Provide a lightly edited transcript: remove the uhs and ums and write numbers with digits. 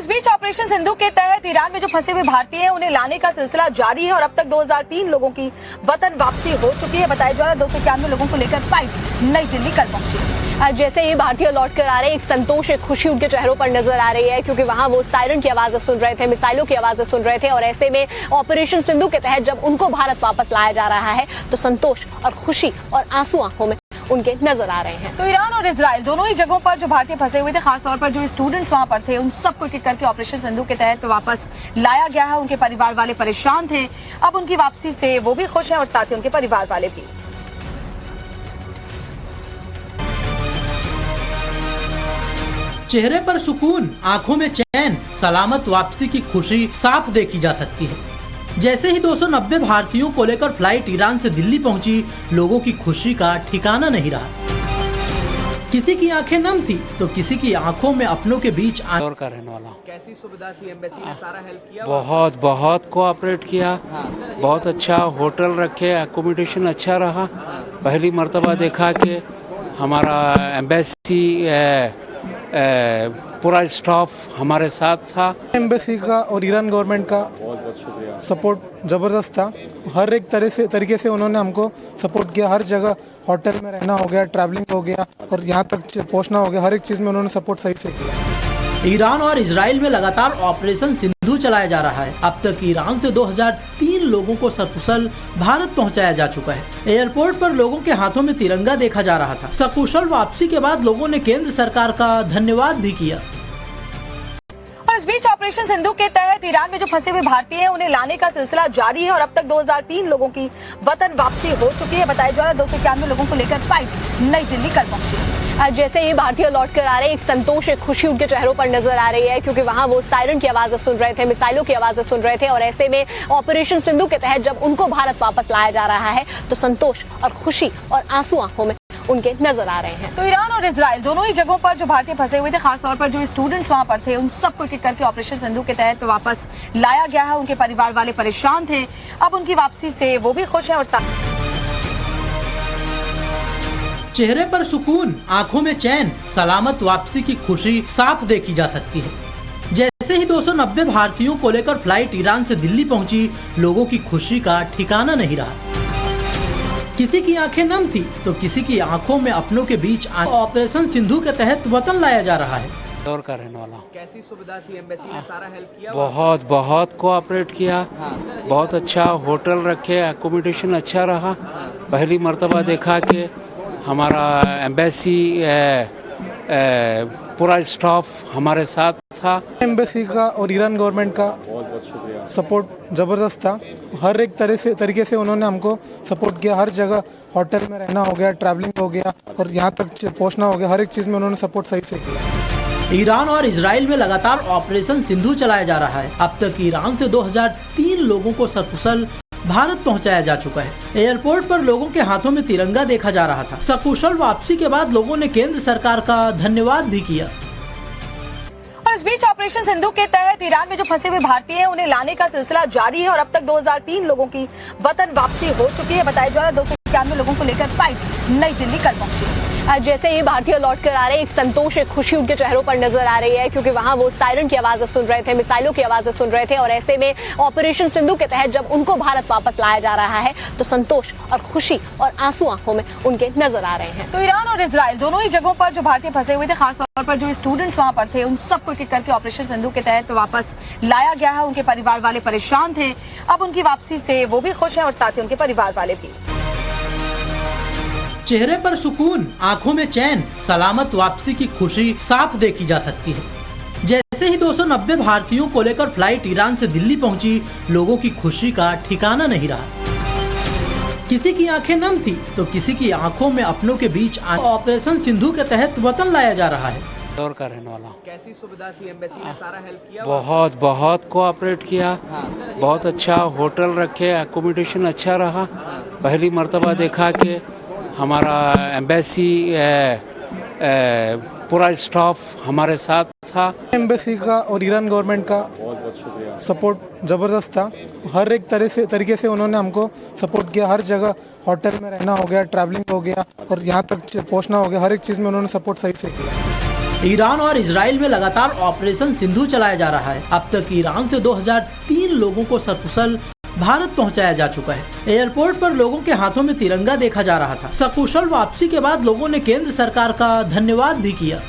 इस बीच ऑपरेशन सिंधु के तहत ईरान में जो फंसे हुए भारतीय हैं उन्हें लाने का सिलसिला जारी है और अब तक 2003 लोगों की वतन वापसी हो चुकी है। बताया जा रहा है 291 लोगों को लेकर फ्लाइट नई दिल्ली कल पहुंची। जैसे ही भारतीय लौट कर आ रहे हैं, एक संतोष, एक खुशी उनके चेहरों पर नजर आ रही है, क्योंकि वहां वो सायरन की आवाजें सुन रहे थे, मिसाइलों की आवाजें सुन रहे थे और ऐसे में ऑपरेशन सिंधु के तहत जब उनको भारत वापस लाया जा रहा है तो संतोष और खुशी और आंसू आंखों में उनके नजर आ रहे हैं। तो ईरान और इजराइल दोनों ही जगहों पर जो भारतीय फंसे हुए थे, खासतौर पर जो स्टूडेंट्स वहां पर थे, उन सबको एक एक करके ऑपरेशन सिंधु के तहत वापस लाया गया है। उनके परिवार वाले परेशान थे, अब उनकी वापसी से वो भी खुश हैं और साथ ही उनके परिवार वाले भी। चेहरे पर सुकून, आंखों में चैन, सलामत वापसी की खुशी साफ देखी जा सकती है। जैसे ही 290 भारतीयों को लेकर फ्लाइट ईरान से दिल्ली पहुंची, लोगों की खुशी का ठिकाना नहीं रहा। किसी की आंखें नम थी तो किसी की आंखों में अपनों के बीच दौर का रहने वाला। कैसी सुविधा थी? एम्बेसी ने सारा हेल्प किया? बहुत कोऑपरेट किया, बहुत अच्छा होटल रखे, एकोमोडेशन अच्छा रहा। पहली मर्तबा देखा कि हमारा एम्बेसी पूरा स्टाफ हमारे साथ था। एम्बेसी का और ईरान गवर्नमेंट का सपोर्ट ज़बरदस्त था। हर एक तरीके से उन्होंने हमको सपोर्ट किया। हर जगह होटल में रहना हो गया, ट्रैवलिंग हो गया और यहाँ तक पहुँचना हो गया, हर एक चीज़ में उन्होंने सपोर्ट सही से किया। ईरान और इजराइल में लगातार ऑपरेशन सिंधु चलाया जा रहा है। अब तक ईरान से 2003 लोगों को सकुशल भारत पहुंचाया जा चुका है। एयरपोर्ट पर लोगों के हाथों में तिरंगा देखा जा रहा था। सकुशल वापसी के बाद लोगों ने केंद्र सरकार का धन्यवाद भी किया। और इस बीच ऑपरेशन सिंधु के तहत ईरान में जो फंसे हुए भारतीय हैं उन्हें लाने का सिलसिला जारी है और अब तक 2003 लोगों की वतन वापसी हो चुकी है। बताया जा रहा है 291 लोगों को लेकर फ्लाइट नई दिल्ली कल पहुंची। जैसे ही भारतीय लौट कर आ रहे हैं, एक संतोष, एक खुशी उनके चेहरों पर नजर आ रही है, क्योंकि वहां वो सायरन की आवाजें सुन रहे थे, मिसाइलों की आवाजें सुन रहे थे और ऐसे में ऑपरेशन सिंधु के तहत जब उनको भारत वापस लाया जा रहा है तो संतोष और खुशी और आंसू आंखों में उनके नजर आ रहे हैं। तो ईरान और इजराइल दोनों ही जगहों पर जो भारतीय फंसे हुए थे, खासतौर पर जो स्टूडेंट्स वहां पर थे, उन सबको एक एक करके ऑपरेशन सिंधु के तहत वापस लाया गया है। उनके परिवार वाले परेशान थे, अब उनकी वापसी से वो भी खुश हैं और साथ चेहरे पर सुकून, आंखों में चैन, सलामत वापसी की खुशी साफ देखी जा सकती है। जैसे ही 290 भारतीयों को लेकर फ्लाइट ईरान से दिल्ली पहुंची, लोगों की खुशी का ठिकाना नहीं रहा। किसी की आंखें नम थी तो किसी की आंखों में अपनों के बीच ऑपरेशन सिंधु के तहत वतन लाया जा रहा है। दौर का रहने वाला। कैसी सुविधा थी? एम्बेसी ने सारा हेल्प किया? बहुत कोऑपरेट किया, बहुत अच्छा होटल रखे, एकोमोडेशन अच्छा रहा। पहली मर्तबा देखा कि हमारा एम्बेसी पूरा स्टाफ हमारे साथ था। एम्बेसी का और ईरान गवर्नमेंट का सपोर्ट ज़बरदस्त था। हर एक तरीके से उन्होंने हमको सपोर्ट किया। हर जगह होटल में रहना हो गया, ट्रैवलिंग हो गया और यहाँ तक पहुँचना हो गया, हर एक चीज़ में उन्होंने सपोर्ट सही से किया। ईरान और इजराइल में लगातार ऑपरेशन सिंधु चलाया जा रहा है। अब तक ईरान से 2003 लोगों को सकुशल भारत पहुंचाया जा चुका है। एयरपोर्ट पर लोगों के हाथों में तिरंगा देखा जा रहा था। सकुशल वापसी के बाद लोगों ने केंद्र सरकार का धन्यवाद भी किया। और इस बीच ऑपरेशन सिंधु के तहत ईरान में जो फंसे हुए भारतीय हैं उन्हें लाने का सिलसिला जारी है और अब तक 2003 लोगों की वतन वापसी हो चुकी है। बताया जा रहा है 291 लोगों को लेकर फ्लाइट नई दिल्ली कल पहुंची। जैसे ही भारतीय लौट कर आ रहे हैं, एक संतोष, एक खुशी उनके चेहरों पर नजर आ रही है, क्योंकि वहां वो सायरन की आवाजें सुन रहे थे, मिसाइलों की आवाजें सुन रहे थे और ऐसे में ऑपरेशन सिंधु के तहत जब उनको भारत वापस लाया जा रहा है तो संतोष और खुशी और आंसू आंखों में उनके नजर आ रहे हैं। तो ईरान और इजराइल दोनों ही जगहों पर जो भारतीय फंसे हुए थे, खासतौर पर जो स्टूडेंट्स वहां पर थे, उन सबको एक एक करके ऑपरेशन सिंधु के तहत वापस लाया गया है। उनके परिवार वाले परेशान थे, अब उनकी वापसी से वो भी खुश हैं और साथ ही उनके परिवार वाले भी। चेहरे पर सुकून, आंखों में चैन, सलामत वापसी की खुशी साफ देखी जा सकती है। जैसे ही 290 भारतीयों को लेकर फ्लाइट ईरान से दिल्ली पहुंची, लोगों की खुशी का ठिकाना नहीं रहा। किसी की आंखें नम थी तो किसी की आंखों में अपनों के बीच ऑपरेशन सिंधु के तहत वतन लाया जा रहा है। दौर का रहने वाला। कैसी सुविधा थी? एम्बेसी ने सारा हेल्प किया? बहुत कोऑपरेट किया, बहुत अच्छा होटल रखे, एकोमोडेशन अच्छा रहा। पहली मर्तबा देखा कि हमारा एम्बेसी पूरा स्टाफ हमारे साथ था। एम्बेसी का और ईरान गवर्नमेंट का सपोर्ट ज़बरदस्त था। हर एक तरीके से उन्होंने हमको सपोर्ट किया। हर जगह होटल में रहना हो गया, ट्रैवलिंग हो गया और यहाँ तक पहुँचना हो गया, हर एक चीज़ में उन्होंने सपोर्ट सही से किया। ईरान और इजराइल में लगातार ऑपरेशन सिंधु चलाया जा रहा है। अब तक ईरान से 2003 लोगों को सकुशल भारत पहुंचाया जा चुका है। एयरपोर्ट पर लोगों के हाथों में तिरंगा देखा जा रहा था। सकुशल वापसी के बाद लोगों ने केंद्र सरकार का धन्यवाद भी किया।